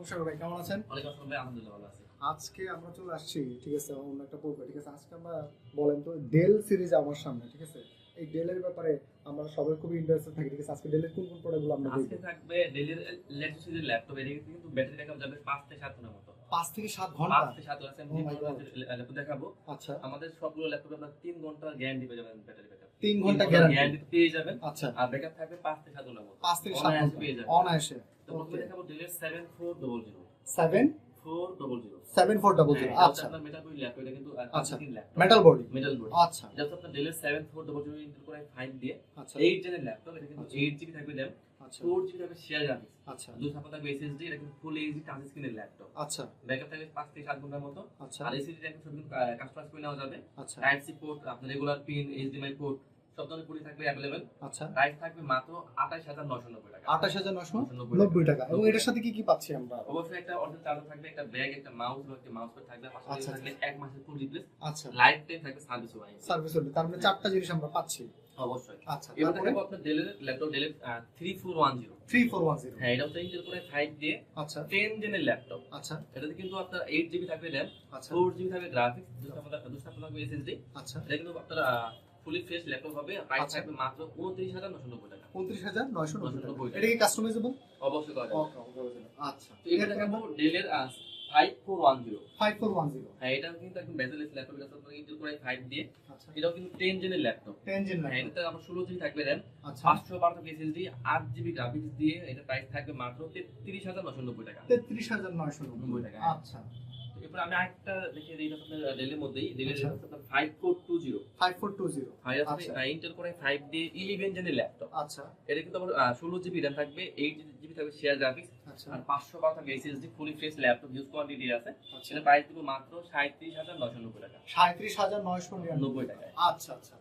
তুষার ভাই কেমন আছেন? ওয়ালাইকুম আসসালাম ভাই, আলহামদুলিল্লাহ ভালো আছি। আজকে আমরা চলে আসছি, ঠিক আছে, অন্য একটা পর্ব। ঠিক আছে, আজকে আমরা বলেন তো ডেল সিরিজ আমার সামনে, ঠিক আছে। এই ডেলের ব্যাপারে আমরা সবাই খুবই ইন্টারেস্টেড থাকি, ঠিক আছে। আজকে ডেলের কোন কোন প্রোডাক্টগুলো আমরা আজকে দেখব? থাকবে ডেইলির লেটেস্ট সিরিজের ল্যাপটপ, এর কিন্তু ব্যাটারি ব্যাকআপ যাবে 5 থেকে 7 ঘন্টার মতো। 5 থেকে 7 ঘন্টা? 5 থেকে 7 ঘন্টা আমি Oh my God. ল্যাপটপ দেখাবো। আচ্ছা, আমাদের সবগুলো ল্যাপটপে আপনার 3 ঘন্টা গ্যারান্টি পেয়ে যাবেন, ব্যাটারি ব্যাকআপ 3 ঘন্টা গ্যারান্টি গ্যারান্টি পেয়ে যাবেন। আচ্ছা, আর ব্যাকআপ থাকবে 5 থেকে 7 ঘন্টার মতো। 5 থেকে 7 ঘন্টা পেয়ে যাবেন। অনায়াসে। তো প্রথমে দেখাবো ডেলের 7400 7400 7400। আচ্ছা, আপনার মেটাল বডি ল্যাপটপ, এটা কিন্তু আচ্ছা, laptop metal body, metal body. আচ্ছা এটা হচ্ছে আপনার ডেলের 7400 ইন্টেল কোর i5 দিয়ে আচ্ছা 8 জেনের ল্যাপটপ। এটা কিন্তু 8GB থাকবে RAM, আচ্ছা 4GB থাকবে শেয়ার গ্রাফিক্স, আচ্ছা 256 থাকবে SSD। এটা কিন্তু ফুল এইচডি টাচ স্ক্রিনের ল্যাপটপ। আচ্ছা ব্যাকআপ থাকবে 5 থেকে 7 ঘন্টার মতো। আচ্ছা আর এসএসডি টাইপ সব কিন্তু কাস্টমাইজ করে নেওয়া যাবে। আচ্ছা টাইপ সি পোর্ট, আপনার রেগুলার পিন, এইচডিএমআই পোর্ট সব ধরনের পোর্টই থাকবে अवेलेबल। আচ্ছা প্রাইস থাকবে মাত্র 28990 টাকা। 28990 টাকা। এবং এটার সাথে কি কি পাচ্ছি আমরা? অবশ্যই একটা অরিজিনাল চার্জার থাকবে, একটা ব্যাগ, একটা মাউস বা একটা মাউস প্যাড থাকবে, পাশাপাশি আচ্ছা, থাকবে 1 মাসের ফুল রিপ্লেস, আচ্ছা লাইফ টাইম থাকবে সার্ভিস ওয়ারেন্টি। সার্ভিস হলে তার মানে 4টা জিনিস আমরা পাচ্ছি। অবশ্যই। আচ্ছা, এবার তারপরে দেখাবো আপনার ডেলের ল্যাপটপ, ডেলের 3410। 3410 হ্যাঁ, এটা হচ্ছে ইন্টেল কোর i5 দিয়ে আচ্ছা 10 জেনের ল্যাপটপ। আচ্ছা এটাতে কিন্তু আপনার 8GB থাকবে RAM, আচ্ছা 4GB থাকবে গ্রাফিক্স, 256 থাকবে SSD। আচ্ছা এটা কিন্তু আপনার ফুলি ফ্রেশ ল্যাপটপ হবে। প্রাইস আচ্ছা। থাকবে মাত্র 29990 টাকা। 29990 টাকা। 299 এটা কি কাস্টমাইজেবল? অবশ্যই করা যাবে। ওকে, আচ্ছা তো এবার দেখাবো ডেলের 5410। 5410 হ্যাঁ, এটা কিন্তু একদম বেজেলেস ল্যাপটপ। এটা আপনার ইন্টেল কোর i5 দিয়ে, আচ্ছা এটাও কিন্তু 10 জেনের ল্যাপটপ। 10 জেন হ্যাঁ, ল্যাপটপ এটাতে আমার 16GB থাকবে RAM, আচ্ছা 512 থাকবে SSD, 8GB গ্রাফিক্স দিয়ে। এটা প্রাইস থাকবে মাত্র 33990 টাকা। 33990 টাকা। আচ্ছা তো এরপর আমি আরেকটা দেখিয়ে দিই, এটা আপনার ডেলের মধ্যেই, ডেলের আচ্ছা। আপনার 5420। 5420 আচ্ছা ইন্টেল কোর i5 দিয়ে 11 জেনের ল্যাপটপ। আচ্ছা এটা কিন্তু আমার 16GB RAM থাকবে, 8GB থাকবে শেয়ার গ্রাফিক্স, আচ্ছা আর 512 থাকবে SSD, fully fresh laptop, huge quantity আছে। আচ্ছা এটা প্রাইস দিব মাত্র 37990 টাকা। 37990 90 টাকায়। আচ্ছা আচ্ছা